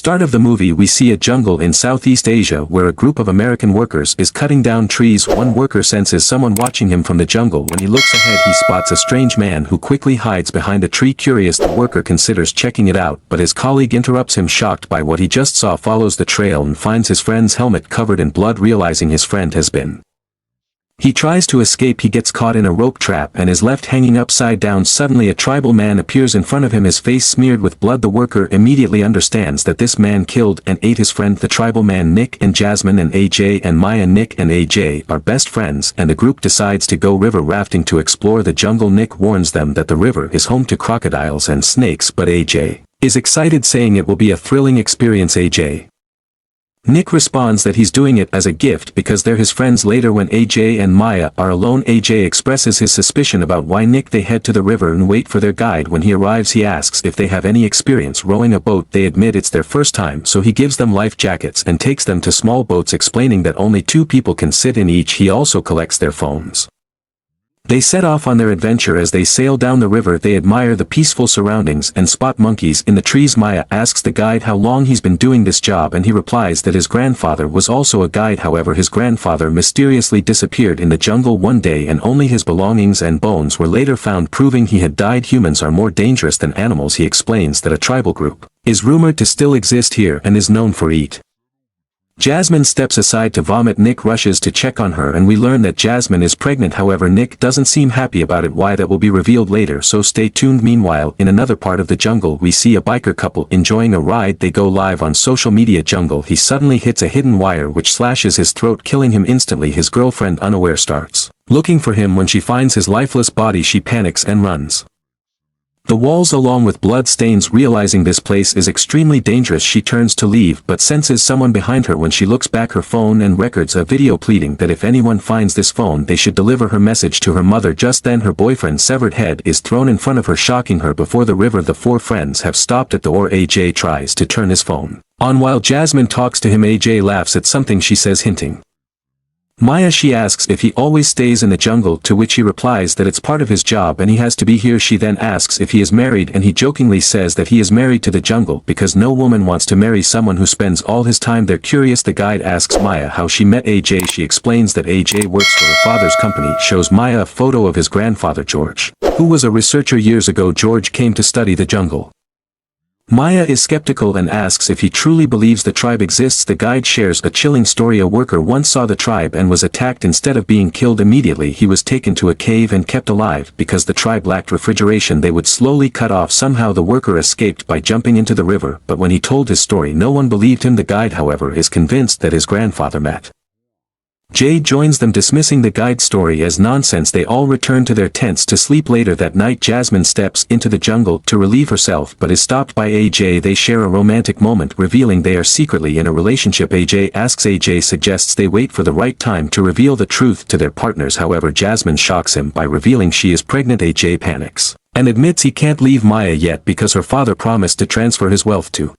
Start of the movie, we see a jungle in Southeast Asia where a group of American workers is cutting down trees. One worker senses someone watching him from the jungle. When he looks ahead, he spots a strange man who quickly hides behind a tree. Curious, the worker considers checking it out, but his colleague interrupts him, shocked by what he just saw. Follows the trail and finds his friend's helmet covered in blood. Realizing his friend has been He tries to escape. He gets caught in a rope trap and is left hanging upside down. Suddenly a tribal man appears in front of him, his face smeared with blood. The worker immediately understands that this man killed and ate his friend. The tribal man, Nick and Jasmine and AJ and Maya. Nick and AJ are best friends, and the group decides to go river rafting to explore the jungle. Nick warns them that the river is home to crocodiles and snakes, but AJ is excited, saying it will be a thrilling experience. Nick responds that he's doing it as a gift because they're his friends. Later, when AJ and Maya are alone, AJ expresses his suspicion about why Nick. They head to the river and wait for their guide. When he arrives, he asks if they have any experience rowing a boat. They admit it's their first time, so he gives them life jackets and takes them to small boats, explaining that only 2 people can sit in each. He also collects their phones. They set off on their adventure. As they sail down the river, they admire the peaceful surroundings and spot monkeys in the trees. Maya asks the guide how long he's been doing this job, and he replies that his grandfather was also a guide. However, his grandfather mysteriously disappeared in the jungle one day and only his belongings and bones were later found, proving he had died. Humans are more dangerous than animals. He explains that a tribal group is rumored to still exist here and is known for eat. Jasmine steps aside to vomit. Nick rushes to check on her and we learn that Jasmine is pregnant. However, Nick doesn't seem happy about it. Why, that will be revealed later, so stay tuned. Meanwhile, in another part of the jungle, we see a biker couple enjoying a ride. They go live on social media. Jungle, he suddenly hits a hidden wire which slashes his throat, killing him instantly. His girlfriend, unaware, starts looking for him. When she finds his lifeless body, she panics and runs the walls along with blood stains. Realizing this place is extremely dangerous, she turns to leave but senses someone behind her. When she looks back, her phone and records a video pleading that if anyone finds this phone, they should deliver her message to her mother. Just then her boyfriend's severed head is thrown in front of her, shocking her. Before the river, the 4 friends have stopped at the oar. AJ tries to turn his phone on while Jasmine talks to him. AJ laughs at something she says, hinting Maya. She asks if he always stays in the jungle, to which he replies that it's part of his job and he has to be here. She then asks if he is married and he jokingly says that he is married to the jungle because no woman wants to marry someone who spends all his time there. Curious, the guide asks Maya how she met AJ. She explains that AJ works for her father's company, shows Maya a photo of his grandfather George, who was a researcher years ago. George came to study the jungle. Maya is skeptical and asks if he truly believes the tribe exists. The guide shares a chilling story. A worker once saw the tribe and was attacked. Instead of being killed immediately, he was taken to a cave and kept alive. Because the tribe lacked refrigeration, they would slowly cut off. Somehow the worker escaped by jumping into the river, but when he told his story, no one believed him. The guide, however, is convinced that his grandfather met Jay joins them, dismissing the guide's story as nonsense. They all return to their tents to sleep. Later that night, Jasmine steps into the jungle to relieve herself but is stopped by AJ. They share a romantic moment, revealing they are secretly in a relationship. AJ suggests they wait for the right time to reveal the truth to their partners. However, Jasmine shocks him by revealing she is pregnant. AJ panics and admits he can't leave Maya yet because her father promised to transfer his wealth to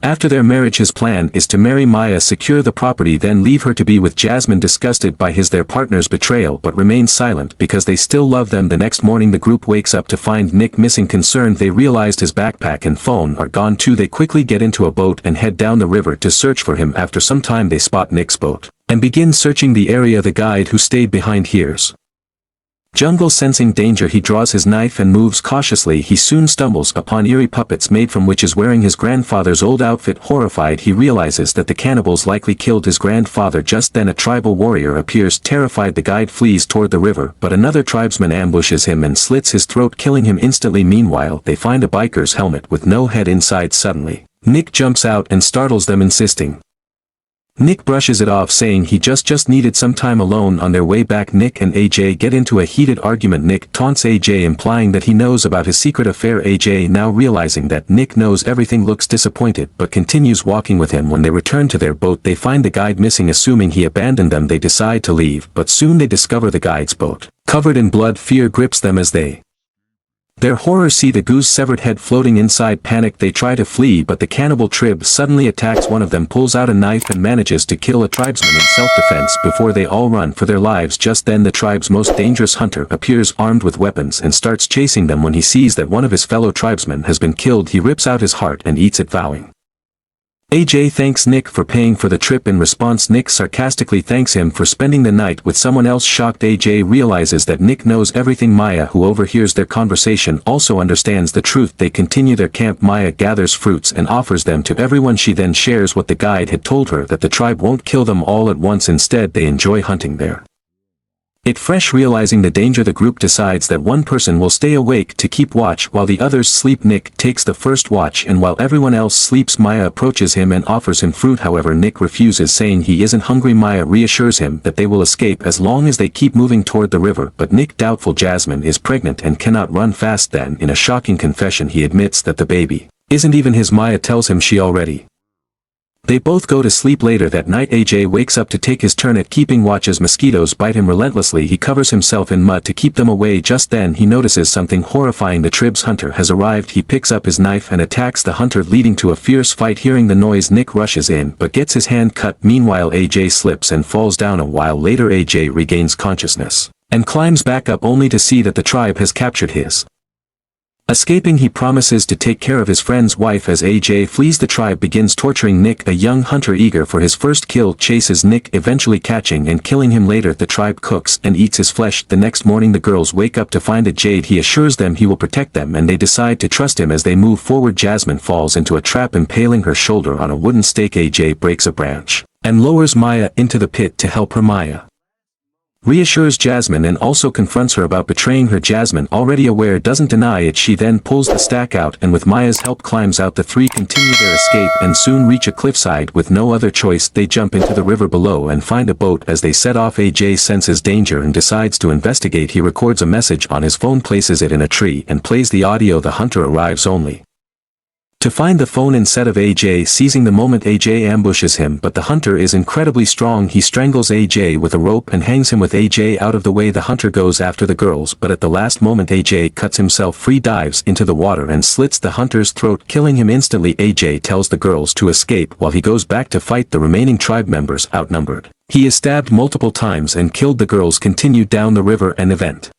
After their marriage, his plan is to marry Maya, secure the property, then leave her to be with Jasmine. Disgusted by their partner's betrayal but remains silent because they still love them. The next morning the group wakes up to find Nick missing. Concerned, they realized his backpack and phone are gone too. They quickly get into a boat and head down the river to search for him. After some time they spot Nick's boat and begin searching the area. The guide who stayed behind hears Jungle. Sensing danger, he draws his knife and moves cautiously. He soon stumbles upon eerie puppets made from which is wearing his grandfather's old outfit. Horrified, he realizes that the cannibals likely killed his grandfather. Just then a tribal warrior appears. Terrified, the guide flees toward the river, but another tribesman ambushes him and slits his throat, killing him instantly. Meanwhile, they find a biker's helmet with no head inside. Suddenly, Nick jumps out and startles them, insisting Nick brushes it off, saying he just needed some time alone. On their way back, Nick and AJ get into a heated argument. Nick taunts AJ, implying that he knows about his secret affair. AJ, now realizing that Nick knows everything, looks disappointed but continues walking with him. When they return to their boat, they find the guide missing. Assuming he abandoned them, they decide to leave, but soon they discover the guide's boat covered in blood. Fear grips them as their horror see the goose's severed head floating inside. Panicked, they try to flee, but the cannibal tribe suddenly attacks. One of them pulls out a knife and manages to kill a tribesman in self-defense before they all run for their lives. Just then the tribe's most dangerous hunter appears armed with weapons and starts chasing them. When he sees that one of his fellow tribesmen has been killed, he rips out his heart and eats it, vowing AJ thanks Nick for paying for the trip. In response, Nick sarcastically thanks him for spending the night with someone else. Shocked, AJ realizes that Nick knows everything. Maya, who overhears their conversation, also understands the truth. They continue their camp. Maya gathers fruits and offers them to everyone. She then shares what the guide had told her, that the tribe won't kill them all at once. Instead, they enjoy hunting there. Fresh realizing the danger, the group decides that one person will stay awake to keep watch while the others sleep. Nick takes the first watch, and while everyone else sleeps, Maya approaches him and offers him fruit. However, Nick refuses, saying he isn't hungry. Maya reassures him that they will escape as long as they keep moving toward the river, but Nick doubtful. Jasmine is pregnant and cannot run fast. Then, in a shocking confession, he admits that the baby isn't even his. Maya tells him she already. They both go to sleep. Later that night, AJ wakes up to take his turn at keeping watch as mosquitoes bite him relentlessly. He covers himself in mud to keep them away. Just then he notices something horrifying. The tribe's hunter has arrived. He picks up his knife and attacks the hunter, leading to a fierce fight. Hearing the noise, Nick rushes in but gets his hand cut. Meanwhile, AJ slips and falls down. A while later, AJ regains consciousness and climbs back up, only to see that the tribe has captured his. Escaping, he promises to take care of his friend's wife. As AJ flees, the tribe begins torturing Nick. A young hunter eager for his first kill chases Nick, eventually catching and killing him. Later, the tribe cooks and eats his flesh. The next morning, the girls wake up to find a Jade. He assures them he will protect them, and they decide to trust him. As they move forward, Jasmine falls into a trap, impaling her shoulder on a wooden stake. AJ breaks a branch and lowers Maya into the pit to help her. Maya reassures Jasmine and also confronts her about betraying her. Jasmine, already aware, doesn't deny it. She then pulls the stack out and with Maya's help climbs out. The three continue their escape and soon reach a cliffside. With no other choice, they jump into the river below and find a boat. As they set off, AJ senses danger and decides to investigate. He records a message on his phone, places it in a tree, and plays the audio. The hunter arrives only to find the phone instead of AJ. Seizing the moment, AJ ambushes him, but the hunter is incredibly strong. He strangles AJ with a rope and hangs him. With AJ out of the way, the hunter goes after the girls, but at the last moment AJ cuts himself free, dives into the water and slits the hunter's throat, killing him instantly. AJ tells the girls to escape while he goes back to fight the remaining tribe members. Outnumbered, he is stabbed multiple times and killed. The girls continue down the river. An event